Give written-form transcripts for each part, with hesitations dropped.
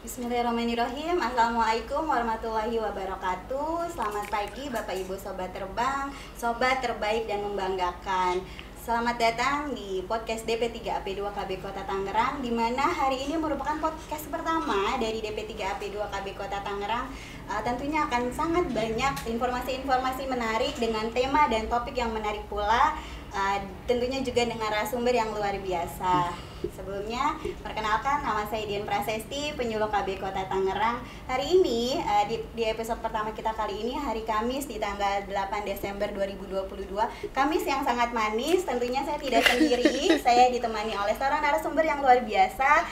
Bismillahirrahmanirrahim. Assalamualaikum warahmatullahi wabarakatuh. Selamat pagi Bapak Ibu Sobat Terbang, Sobat terbaik dan membanggakan. Selamat datang di podcast DP3AP2 KB Kota Tangerang, di mana hari ini merupakan podcast pertama dari DP3AP2 KB Kota Tangerang. Tentunya akan sangat banyak informasi-informasi menarik dengan tema dan topik yang menarik pula. Tentunya juga dengan narasumber yang luar biasa. Sebelumnya, perkenalkan, nama saya Dian Prasesti, penyuluh KB Kota Tangerang. Hari ini, di episode pertama kita kali ini, hari Kamis di tanggal 8 Desember 2022. Kamis yang sangat manis, tentunya saya tidak sendiri. Saya ditemani oleh seorang narasumber yang luar biasa,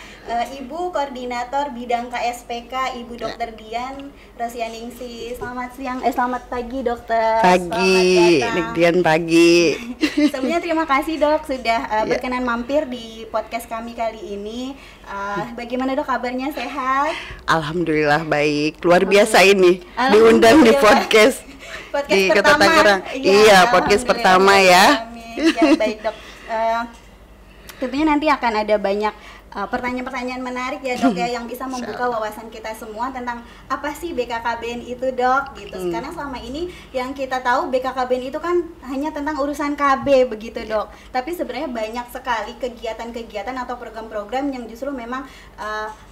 Ibu Koordinator Bidang KSPK, Ibu Dr. Dian Rosianingsih. Selamat pagi, Dokter. Pagi, Dian pagi. Sebelumnya terima kasih Dok sudah berkenan mampir di podcast kami kali ini. Bagaimana Dok kabarnya, sehat? Alhamdulillah baik, luar biasa ini diundang di podcast di Kota Tangerang. Iya, podcast pertama ya. Amin. Ya baik Dok. Tentunya nanti akan ada banyak pertanyaan-pertanyaan menarik ya Dok ya, yang bisa membuka wawasan kita semua tentang apa sih BKKBN itu Dok gitu. Karena selama ini yang kita tahu BKKBN itu kan hanya tentang urusan KB begitu Dok. Tapi sebenarnya banyak sekali kegiatan-kegiatan atau program-program yang justru memang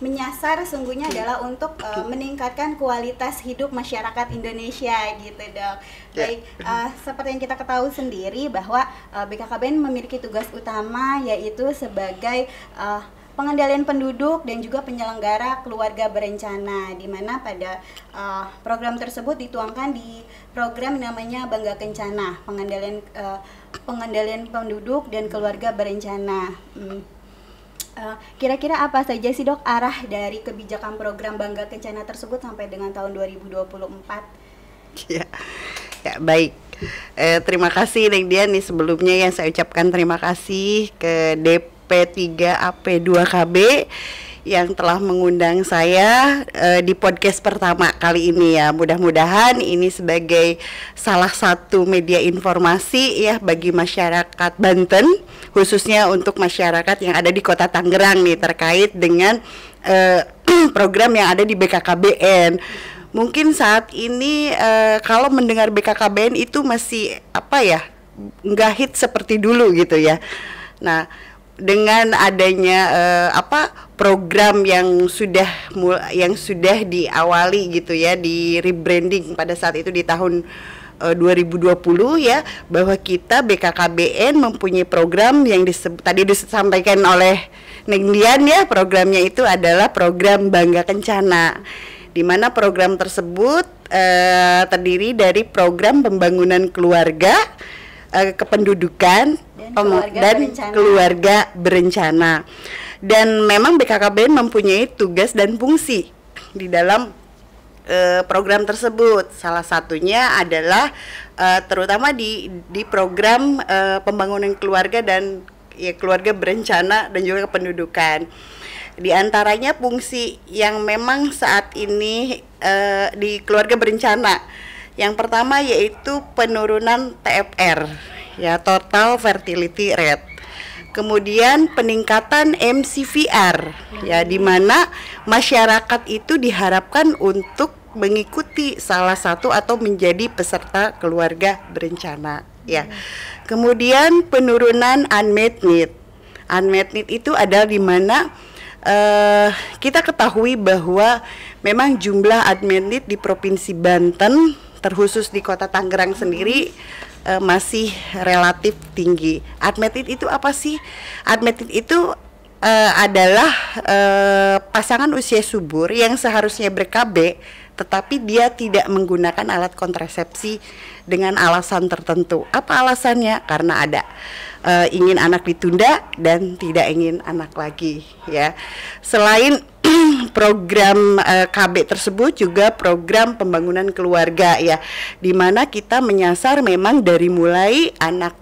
menyasar sungguhnya adalah untuk meningkatkan kualitas hidup masyarakat Indonesia gitu Dok. Baik, seperti yang kita ketahui sendiri bahwa BKKBN memiliki tugas utama yaitu sebagai pengendalian penduduk dan juga penyelenggara keluarga berencana, di mana pada program tersebut dituangkan di program namanya Bangga Kencana, pengendalian penduduk dan keluarga berencana. Kira-kira apa saja sih Dok arah dari kebijakan program Bangga Kencana tersebut sampai dengan tahun 2024? Ya, baik. Terima kasih Neng Dian nih, sebelumnya yang saya ucapkan terima kasih ke DP3AP2KB yang telah mengundang saya di podcast pertama kali ini ya. Mudah-mudahan ini sebagai salah satu media informasi ya bagi masyarakat Banten, khususnya untuk masyarakat yang ada di Kota Tangerang nih terkait dengan program yang ada di BKKBN. Mungkin saat ini kalau mendengar BKKBN itu masih nggak hit seperti dulu gitu ya. Nah, dengan adanya program yang sudah diawali gitu ya, di rebranding pada saat itu di tahun 2020 ya, bahwa kita BKKBN mempunyai program yang tadi disampaikan oleh Neng Dian ya. Programnya itu adalah program Bangga Kencana, di mana program tersebut terdiri dari program pembangunan keluarga, kependudukan dan keluarga berencana. Dan memang BKKBN mempunyai tugas dan fungsi di dalam program tersebut. Salah satunya adalah terutama di program pembangunan keluarga dan keluarga berencana dan juga kependudukan. Di antaranya fungsi yang memang saat ini di keluarga berencana, yang pertama yaitu penurunan TFR ya, total fertility rate. Kemudian peningkatan MCVR ya, di mana masyarakat itu diharapkan untuk mengikuti salah satu atau menjadi peserta keluarga berencana ya. Kemudian penurunan unmet need. Unmet need itu adalah di mana kita ketahui bahwa memang jumlah unmet need di Provinsi Banten, terkhusus di Kota Tangerang sendiri, masih relatif tinggi. Unmet need itu apa sih? Unmet need itu adalah pasangan usia subur yang seharusnya ber-KB, tetapi dia tidak menggunakan alat kontrasepsi dengan alasan tertentu. Apa alasannya? Karena ada ingin anak ditunda dan tidak ingin anak lagi ya. Selain program KB tersebut juga program pembangunan keluarga ya, di mana kita menyasar memang dari mulai anak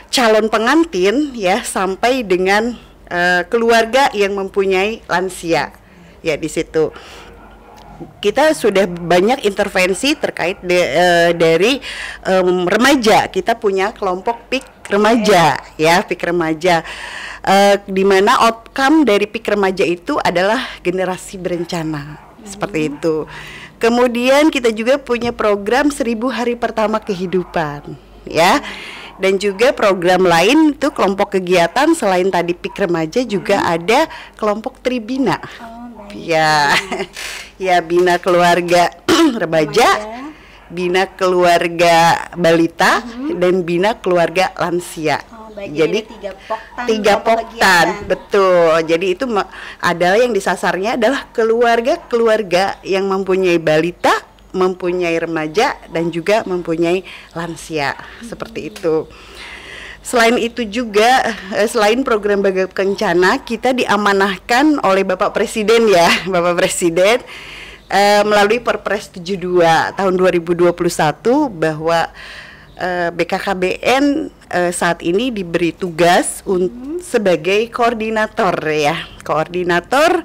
calon pengantin ya sampai dengan keluarga yang mempunyai lansia ya di situ. kita sudah banyak intervensi terkait dari remaja. Kita punya kelompok PIK remaja, ya, PIK remaja. Di mana outcome dari PIK remaja itu adalah generasi berencana, seperti itu. Kemudian kita juga punya program 1000 hari pertama kehidupan, ya. Dan juga program lain itu kelompok kegiatan selain tadi PIK remaja juga ada kelompok Tribina. Ya, ya, bina keluarga remaja, bina keluarga balita, dan bina keluarga lansia. Jadi tiga poktan, betul. Jadi itu adalah yang disasarnya adalah keluarga-keluarga yang mempunyai balita, mempunyai remaja, dan juga mempunyai lansia, seperti itu. Selain itu juga, selain program Bangga Kencana, kita diamanahkan oleh Bapak Presiden, ya, Bapak Presiden, melalui Perpres 72 tahun 2021 bahwa BKKBN saat ini diberi tugas sebagai koordinator, ya, koordinator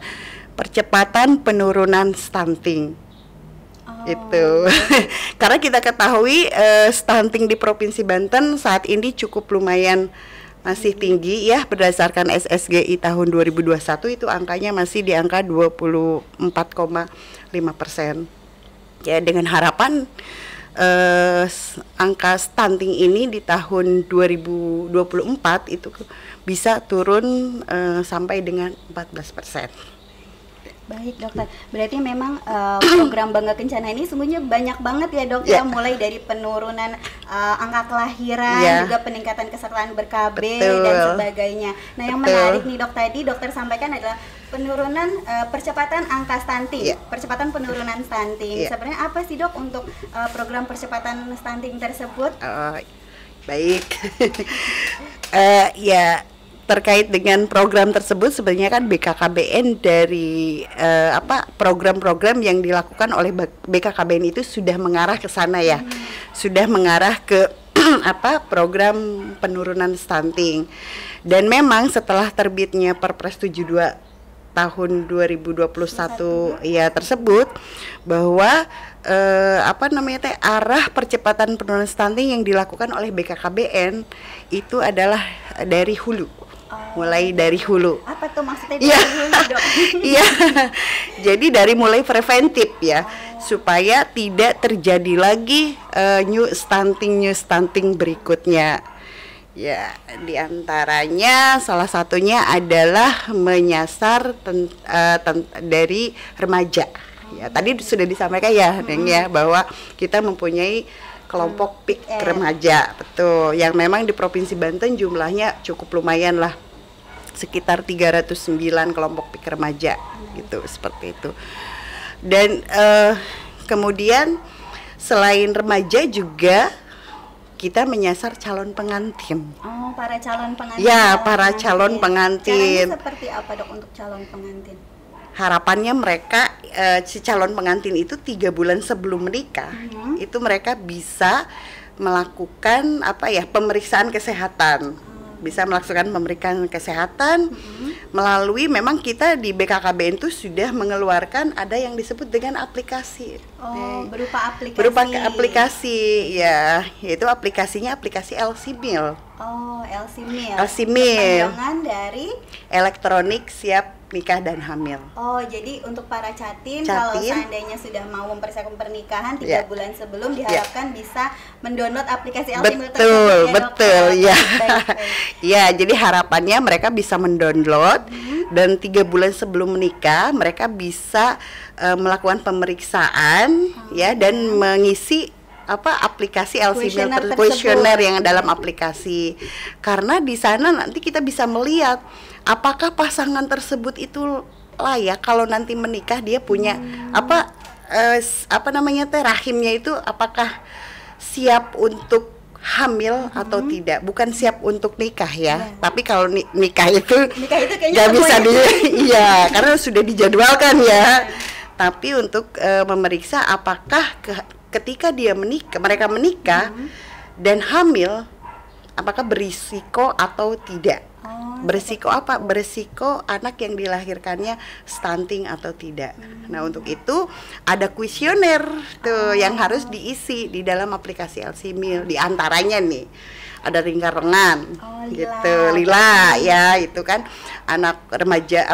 percepatan penurunan stunting. Itu karena kita ketahui stunting di Provinsi Banten saat ini cukup lumayan masih tinggi, ya, berdasarkan SSGI tahun 2021 itu angkanya masih di angka 24,5%. Ya, dengan harapan angka stunting ini di tahun 2024 itu bisa turun sampai dengan 14%. Baik, dokter. Berarti memang program Bangga Kencana ini sungguhnya banyak banget ya, dok, ya, mulai dari penurunan angka kelahiran, juga peningkatan kesertaan ber-KB dan sebagainya. Nah, yang menarik nih, dok, tadi dokter sampaikan adalah penurunan percepatan angka stunting, percepatan penurunan stunting. Sebenarnya apa sih, dok, untuk program percepatan stunting tersebut? Baik. Ya, terkait dengan program tersebut sebenarnya kan BKKBN dari program-program yang dilakukan oleh BKKBN itu sudah mengarah ke sana, ya, sudah mengarah ke program penurunan stunting. Dan memang setelah terbitnya Perpres 72 tahun 2021 ya tersebut bahwa arah percepatan penurunan stunting yang dilakukan oleh BKKBN itu adalah dari hulu. Mulai dari hulu. Apa tuh maksudnya dari hulu, dok? Iya. Jadi dari mulai preventif, ya, supaya tidak terjadi lagi new stunting berikutnya. Ya, diantaranya salah satunya adalah menyasar dari remaja. Ya, tadi sudah disampaikan, ya, Neng, ya, bahwa kita mempunyai kelompok PIK remaja, betul, yang memang di Provinsi Banten jumlahnya cukup lumayan lah, sekitar 309 kelompok PIK remaja, gitu, seperti itu. Dan kemudian selain remaja juga kita menyasar calon pengantin. Oh, para calon pengantin. Ya, para calon pengantin. Caranya seperti apa, dok, untuk calon pengantin? Harapannya mereka si calon pengantin itu 3 bulan sebelum menikah itu mereka bisa melakukan pemeriksaan kesehatan, bisa melakukan pemeriksaan kesehatan melalui, memang kita di BKKBN itu sudah mengeluarkan ada yang disebut dengan aplikasi. Berupa aplikasi. Berupa aplikasi, ya, yaitu aplikasinya aplikasi LC-Mil. LC-Mil. LC-Mil. Panjangan dari elektronik siap nikah dan hamil. Jadi untuk para catin kalau seandainya sudah mau mempersiapkan pernikahan 3 bulan sebelum diharapkan bisa mendownload aplikasi LC-Mil tersebut, betul, ya. Ya, jadi harapannya mereka bisa mendownload dan 3 bulan sebelum menikah mereka bisa melakukan pemeriksaan, ya, dan mengisi aplikasi LC-Mil kuesioner yang dalam aplikasi. Karena di sana nanti kita bisa melihat apakah pasangan tersebut itu layak kalau nanti menikah, dia punya rahimnya itu apakah siap untuk hamil atau tidak, bukan siap untuk nikah, ya. Tapi kalau nikah itu nggak bisa iya, karena sudah dijadwalkan, ya. Tapi untuk memeriksa apakah ketika mereka menikah dan hamil, apakah berisiko atau tidak. Oh, Beresiko apa? Beresiko anak yang dilahirkannya stunting atau tidak. Nah, untuk itu ada kuesioner tuh yang harus diisi di dalam aplikasi LC-Meal. Di antaranya nih ada ringkar lengan, gitu, lila ya, itu kan anak remaja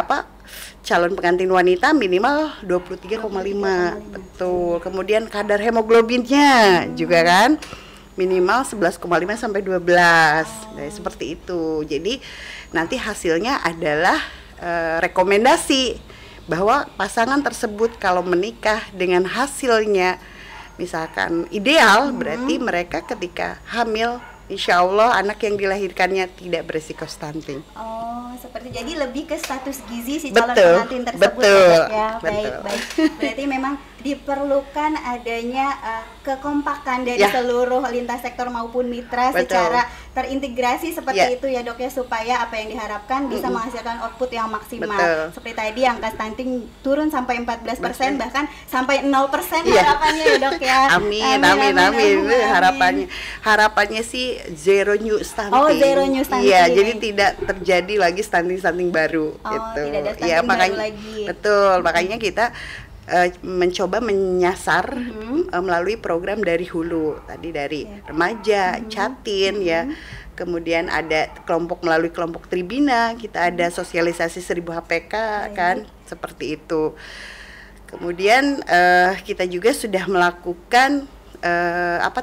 calon pengantin wanita minimal 23,5. Betul. Kemudian kadar hemoglobinnya juga kan minimal 11,5 sampai 12. Nah, seperti itu. Jadi nanti hasilnya adalah rekomendasi bahwa pasangan tersebut kalau menikah dengan hasilnya misalkan ideal, berarti mereka ketika hamil insya Allah anak yang dilahirkannya tidak beresiko stunting. Oh, seperti jadi lebih ke status gizi si calon Betul, pengantin tersebut betul, ya. betul. Baik. Berarti memang diperlukan adanya kekompakan dari Ya. seluruh lintas sektor maupun mitra Betul. secara terintegrasi seperti Ya. itu ya Dok ya, supaya apa yang diharapkan bisa menghasilkan output yang maksimal. Betul. Seperti tadi angka stunting turun sampai 14%, Betul. bahkan sampai 0% Iya. harapannya ya Dok ya. Amin. Harapannya sih zero new stunting. Oh, zero new stunting. Iya, jadi tidak terjadi lagi stunting baru gitu. Tidak ada stunting Iya, baru makanya lagi. betul, makanya kita mencoba menyasar melalui program dari hulu, tadi dari remaja, catin ya. Kemudian ada melalui kelompok Tribina, kita ada sosialisasi 1000 HPK kan, seperti itu. Kemudian kita juga sudah melakukan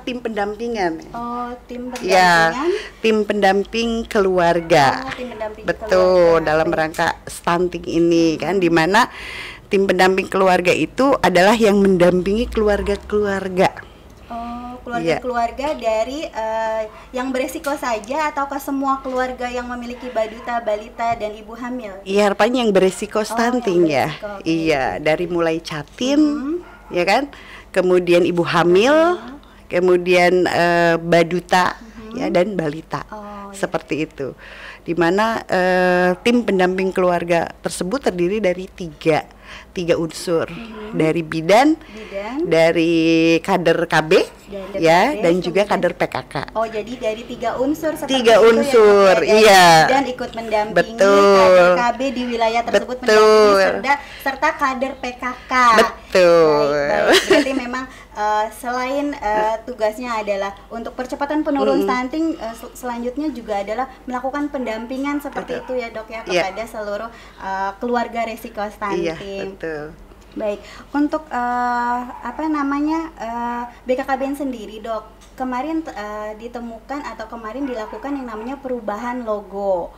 tim pendampingan. Oh, tim pendampingan. Ya, tim pendamping keluarga. Oh, tim pendamping Betul, keluarga. dalam rangka stunting ini kan, di mana tim pendamping keluarga itu adalah yang mendampingi keluarga-keluarga. Oh, keluarga-keluarga dari yang beresiko saja atau ke semua keluarga yang memiliki baduta, balita dan ibu hamil? Iya, harapannya yang beresiko stunting yang ya. beresiko, oke. Iya, dari mulai catin, ya kan, kemudian ibu hamil, kemudian baduta, ya, dan balita, seperti itu. Dimana tim pendamping keluarga tersebut terdiri dari tiga unsur, dari bidan, dari kader KB, dan juga kader PKK. Oh, jadi dari 3 unsur seperti 3 itu unsur, ya, Dok, ya? iya. Dan ikut mendampingi Betul. kader KB di wilayah tersebut, Betul. mendampingi serta kader PKK. Betul. Baik. Berarti memang selain tugasnya adalah untuk percepatan penurun stunting, selanjutnya juga adalah melakukan pendampingan seperti itu ya Dok ya, kepada seluruh keluarga resiko stunting. Iya, betul. Baik, untuk BKKBN sendiri Dok, kemarin ditemukan atau kemarin dilakukan yang namanya perubahan logo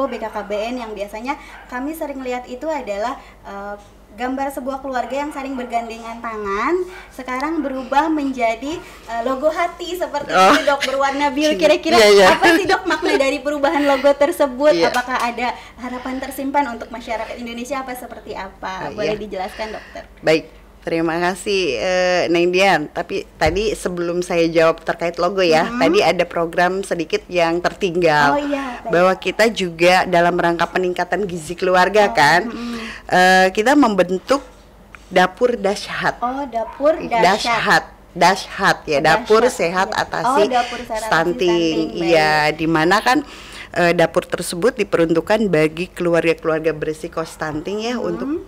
BKKBN, yang biasanya kami sering lihat itu adalah gambar sebuah keluarga yang saling bergandengan tangan, sekarang berubah menjadi logo hati seperti itu Dok, berwarna biru. Kira-kira apa sih Dok makna dari perubahan logo tersebut? Apakah ada harapan tersimpan untuk masyarakat Indonesia, apa seperti apa? Boleh dijelaskan Dokter? Baik, terima kasih Neng Dian. Tapi tadi sebelum saya jawab terkait logo ya, tadi ada program sedikit yang tertinggal. Bahwa kita juga dalam rangka peningkatan gizi keluarga kan, kita membentuk dapur dahsyat. Oh, dapur dahsyat. Dahsyat ya, dapur sehat atasi stunting. Iya, di mana kan dapur tersebut diperuntukkan bagi keluarga-keluarga berisiko stunting ya, untuk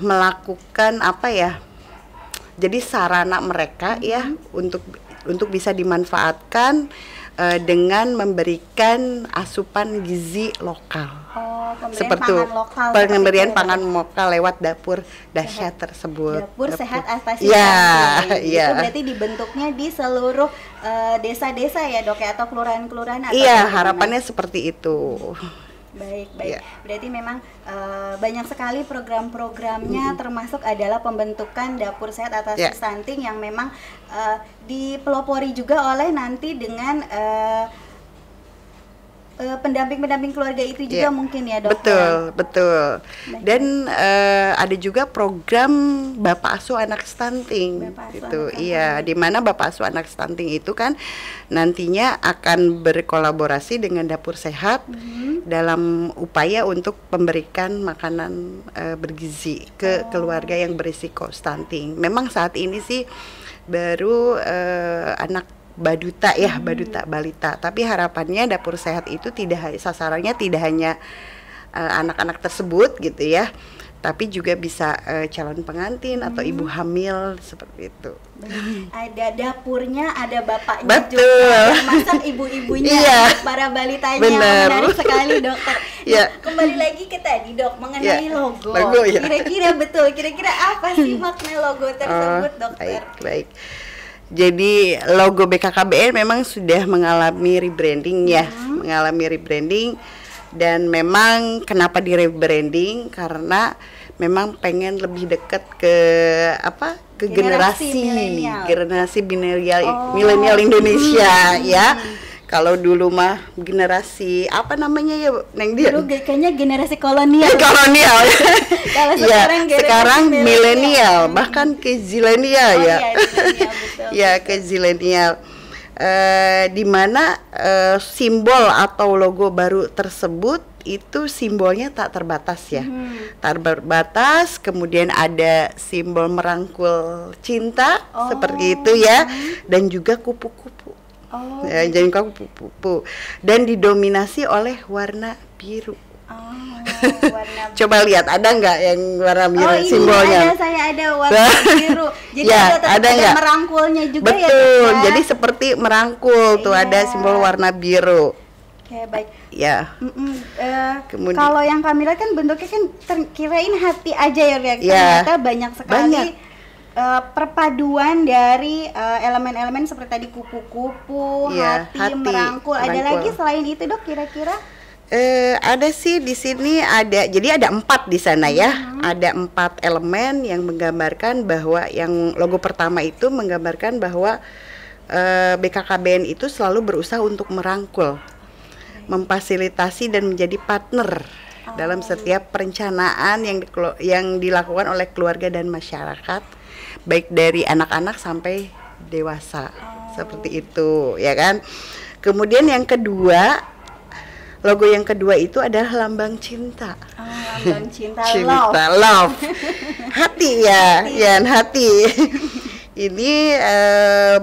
melakukan jadi sarana mereka ya untuk bisa dimanfaatkan dengan memberikan asupan gizi lokal. Pemberian pangan lokal lewat dapur dahsyat tersebut. Dapur sehat atasi stunting. Itu berarti dibentuknya di seluruh desa-desa ya Dok ya, atau kelurahan-kelurahan? Iya, harapannya seperti itu. Baik. Berarti memang banyak sekali program-programnya, termasuk adalah pembentukan dapur sehat atasi stunting yang memang dipelopori juga oleh nanti dengan pendamping keluarga itu juga mungkin ya Dok. Betul. Dan ada juga program Bapak Asuh Anak Stunting itu. Iya, di mana Bapak Asuh Anak Stunting itu kan nantinya akan berkolaborasi dengan dapur sehat dalam upaya untuk memberikan makanan bergizi ke keluarga yang berisiko stunting. Memang saat ini sih baru anak baduta ya, baduta balita. Tapi harapannya dapur sehat itu sasarannya tidak hanya anak-anak tersebut gitu ya, tapi juga bisa calon pengantin atau ibu hamil seperti itu. Ada dapurnya, ada bapaknya Betul. juga, yang masak ibu-ibunya, Iya. para balitanya. Bener. Menarik sekali dokter. Iya. Kembali lagi ke tadi dok, mengenai Iya. logo. Logo, ya. Kira-kira apa sih makna logo tersebut dokter? Baik. Jadi logo BKKBN memang sudah mengalami rebranding ya, mengalami rebranding. Dan memang kenapa di rebranding, karena memang pengen lebih dekat ke generasi milenial Indonesia ya. Kalau dulu mah generasi apa namanya ya Neng Dian? Dulu kayaknya generasi kolonial. Kolonial. Kalau Ya, sekarang sekarang milenial, bahkan ke zilenial ya. Iya, betul. Ya, ke zilenial. Di mana simbol atau logo baru tersebut itu simbolnya tak terbatas ya, tak terbatas. Kemudian ada simbol merangkul cinta seperti itu ya, dan juga kupu-kupu. Ya, jadi kupu-kupu dan didominasi oleh warna biru. Warna Coba lihat, ada nggak yang warna biru simbolnya? Saya ada warna biru. Jadi Ya, ada nggak? merangkulnya juga. Betul, ya dok, ya? jadi seperti merangkul tuh ada simbol warna biru. Oke, baik. Ya. Kemudian- Kalau yang kami lihat kan bentuknya kan kirain hati aja ya, Riak. Ya. Ternyata banyak sekali perpaduan dari elemen-elemen seperti tadi kupu-kupu, Iya, hati, merangkul. Ada merangkul. lagi selain itu dok kira-kira? Ada sih di sini ada, jadi ada 4 di sana ya. Ada 4 elemen yang menggambarkan bahwa yang logo pertama itu menggambarkan bahwa BKKBN itu selalu berusaha untuk merangkul, memfasilitasi dan menjadi partner dalam setiap perencanaan yang dilakukan oleh keluarga dan masyarakat, baik dari anak-anak sampai dewasa. Seperti itu ya kan. Kemudian yang kedua, logo yang kedua itu adalah lambang cinta. Lambang cinta, Love. Hati ya, hati. Ini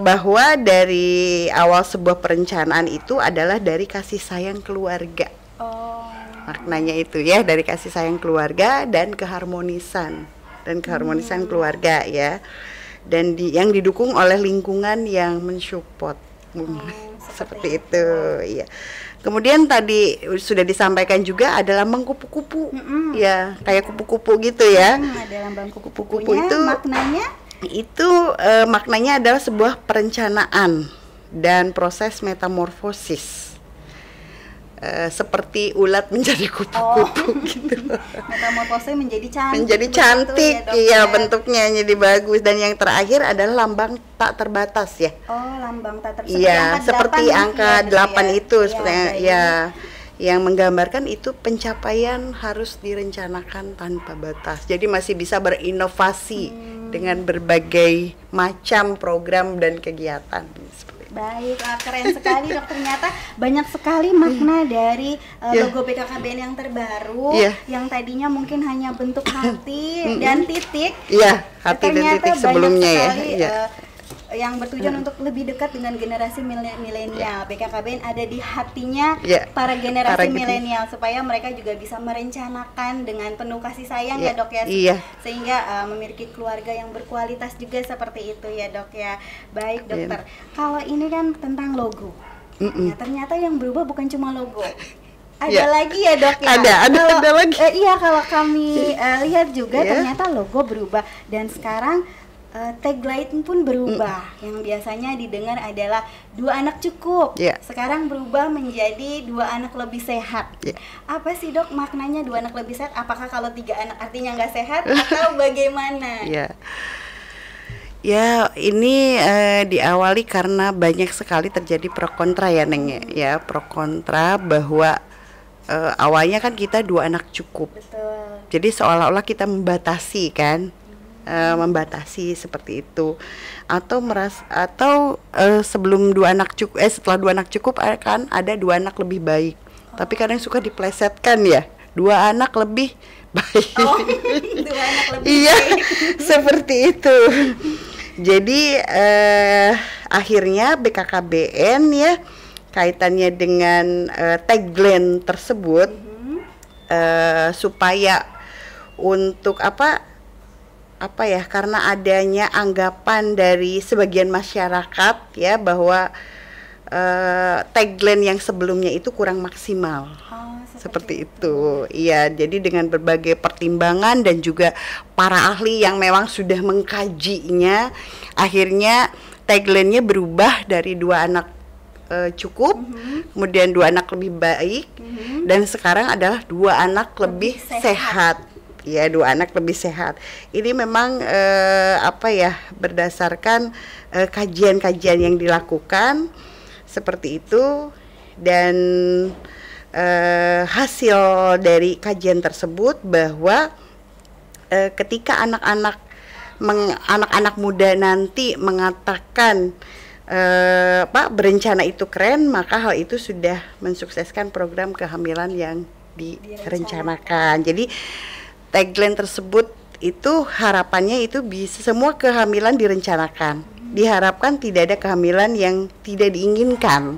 bahwa dari awal sebuah perencanaan itu adalah dari kasih sayang keluarga. Maknanya itu ya, dari kasih sayang keluarga dan keharmonisan keluarga ya. Dan yang didukung oleh lingkungan yang mensupport. Seperti itu ya. Kemudian tadi sudah disampaikan juga ada lambang kupu-kupu, ya kayak kupu-kupu gitu ya. Ada lambang Kupu-kupu itu maknanya? Itu maknanya adalah sebuah perencanaan dan proses metamorfosis. Seperti ulat menjadi kupu-kupu gitu. Metamorfose menjadi cantik. Menjadi cantik, ya, bentuknya jadi bagus. Dan yang terakhir adalah lambang tak terbatas ya. Lambang tak terbatas. Iya, seperti angka 8 itu, seperti ya. yang menggambarkan itu pencapaian harus direncanakan tanpa batas. Jadi masih bisa berinovasi dengan berbagai macam program dan kegiatan. Baik, keren sekali dok. Ternyata banyak sekali makna dari logo BKKBN yang terbaru, yang tadinya mungkin hanya bentuk hati dan titik. Iya, hati dan titik sebelumnya ya. Yang bertujuan untuk lebih dekat dengan generasi milenial. BKKBN ada di hatinya para generasi milenial supaya mereka juga bisa merencanakan dengan penuh kasih sayang ya dok ya. Sehingga memiliki keluarga yang berkualitas juga seperti itu ya dok ya. Baik dokter. Kalau ini kan tentang logo. Nah, ternyata yang berubah bukan cuma logo. Ada lagi ya dok ya. Ada lagi. Iya, kalau kami lihat juga ternyata logo berubah dan sekarang tagline pun berubah. Yang biasanya didengar adalah 2 anak cukup. Sekarang berubah menjadi 2 anak lebih sehat. Apa sih dok maknanya 2 anak lebih sehat? Apakah kalau 3 anak artinya nggak sehat atau bagaimana? Ya, ini diawali karena banyak sekali terjadi pro kontra ya Neng ya. Pro kontra bahwa awalnya kan kita 2 anak cukup. Betul. Jadi seolah-olah kita membatasi kan. Membatasi seperti itu, atau sebelum 2 anak cukup, setelah 2 anak cukup kan ada 2 anak lebih baik. Tapi kadang suka diplesetkan ya, 2 anak lebih baik. 2 anak lebih iya, baik. seperti itu. Jadi akhirnya BKKBN ya kaitannya dengan tagline tersebut supaya untuk apa ya, karena adanya anggapan dari sebagian masyarakat ya bahwa tagline yang sebelumnya itu kurang maksimal. Seperti itu. Iya, jadi dengan berbagai pertimbangan dan juga para ahli yang memang sudah mengkajinya, akhirnya tagline-nya berubah dari 2 anak cukup, kemudian 2 anak lebih baik, dan sekarang adalah 2 anak lebih sehat. Ya, 2 anak lebih sehat. Ini memang berdasarkan kajian-kajian yang dilakukan seperti itu, dan hasil dari kajian tersebut bahwa ketika anak-anak muda nanti mengatakan berencana itu keren, maka hal itu sudah mensukseskan program kehamilan yang direncanakan. Jadi tagline tersebut itu harapannya itu bisa semua kehamilan direncanakan. Diharapkan tidak ada kehamilan yang tidak diinginkan.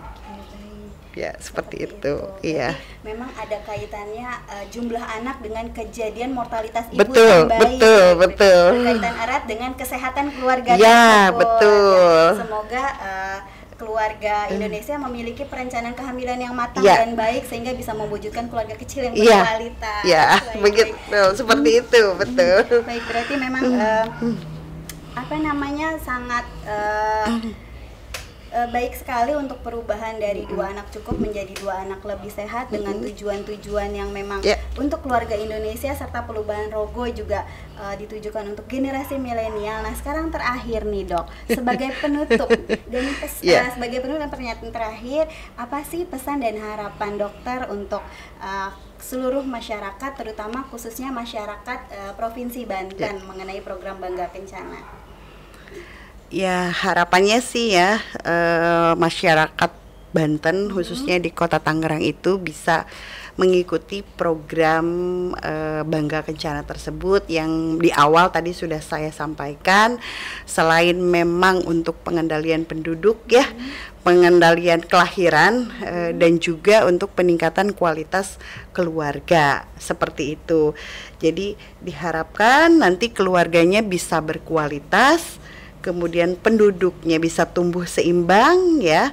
Ya, seperti itu. Iya. Memang ada kaitannya jumlah anak dengan kejadian mortalitas ibu yang baik. Betul. Berkaitan erat dengan kesehatan keluarga. Ya, betul. Ya, semoga keluarga Indonesia memiliki perencanaan kehamilan yang matang dan baik sehingga bisa mewujudkan keluarga kecil yang berkualitas. Ya, begitu. Seperti itu, betul. Baik, berarti memang sangat baik sekali untuk perubahan dari 2 anak cukup menjadi 2 anak lebih sehat dengan tujuan-tujuan yang memang untuk keluarga Indonesia, serta perubahan logo juga ditujukan untuk generasi milenial. Nah, sekarang terakhir nih Dok, sebagai penutup dan sebagai penutup dan pernyataan terakhir, apa sih pesan dan harapan dokter untuk seluruh masyarakat, terutama khususnya masyarakat Provinsi Banten mengenai program Bangga Kencana? Ya, harapannya sih ya masyarakat Banten khususnya di Kota Tangerang itu bisa mengikuti program Bangga Kencana tersebut yang di awal tadi sudah saya sampaikan. Selain memang untuk pengendalian penduduk ya, pengendalian kelahiran dan juga untuk peningkatan kualitas keluarga, seperti itu. Jadi diharapkan nanti keluarganya bisa berkualitas, kemudian penduduknya bisa tumbuh seimbang ya,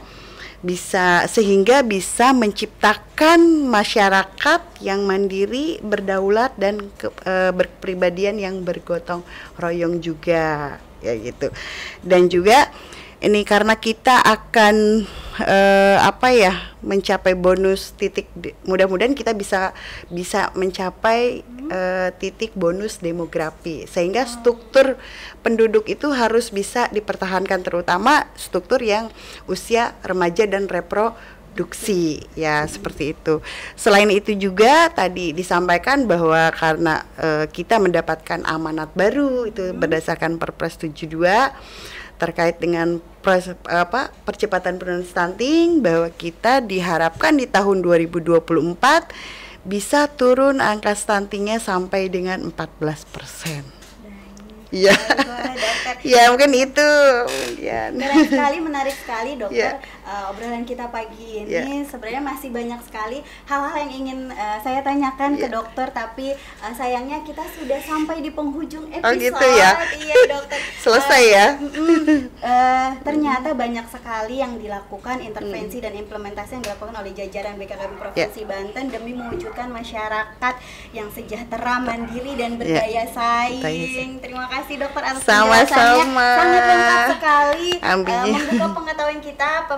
sehingga bisa menciptakan masyarakat yang mandiri, berdaulat, dan berpribadian yang bergotong royong juga ya gitu. Dan juga ini karena kita akan mencapai bonus titik, mudah-mudahan kita bisa mencapai titik bonus demografi, sehingga struktur penduduk itu harus bisa dipertahankan, terutama struktur yang usia remaja dan reproduksi ya, seperti itu. Selain itu juga tadi disampaikan bahwa karena kita mendapatkan amanat baru itu berdasarkan Perpres 72 terkait dengan percepatan penurunan stunting, bahwa kita diharapkan di tahun 2024 bisa turun angka stuntingnya sampai dengan 14%. Iya. Ya, mungkin itu. Ya. Menarik sekali dokter. Obrolan kita pagi ini sebenarnya masih banyak sekali hal-hal yang ingin saya tanyakan ke dokter, tapi sayangnya kita sudah sampai di penghujung episode. Oh gitu ya. Iya dokter. Selesai ya. Ternyata banyak sekali yang dilakukan, intervensi dan implementasi yang dilakukan oleh jajaran BKKBN Provinsi Banten demi mewujudkan masyarakat yang sejahtera, mandiri, dan berdaya saing. Terima kasih dokter atas penjelasannya, sangat lengkap sekali, membuka pengetahuan kita,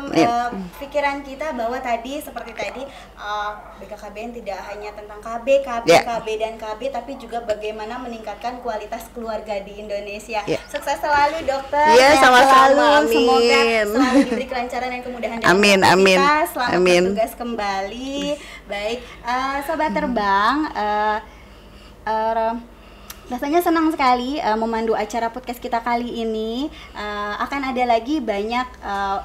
pikiran kita bahwa tadi seperti tadi BKKBN tidak hanya tentang KB, dan KB, tapi juga bagaimana meningkatkan kualitas keluarga di Indonesia. Sukses selalu dokter. Sama-sama. Amin. Semoga selalu diberi kelancaran dan kemudahan dalam aktivitas. Selamat bertugas kembali. Baik, sobat terbang. Rasanya senang sekali memandu acara podcast kita kali ini. Akan ada lagi banyak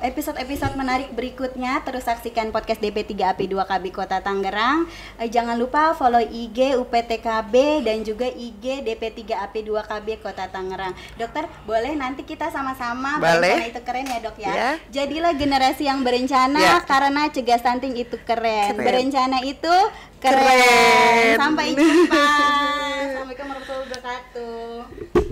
episode-episode menarik berikutnya. Terus saksikan podcast DP3AP2KB Kota Tangerang. Jangan lupa follow IG UPTKB dan juga IG DP3AP2KB Kota Tangerang. Dokter, boleh nanti kita sama-sama berencana itu keren ya dok ya. Jadilah generasi yang berencana karena cegah stunting itu keren. Berencana itu keren. Sampai jumpa. Assalamualaikum warahmatullahi wabarakatuh.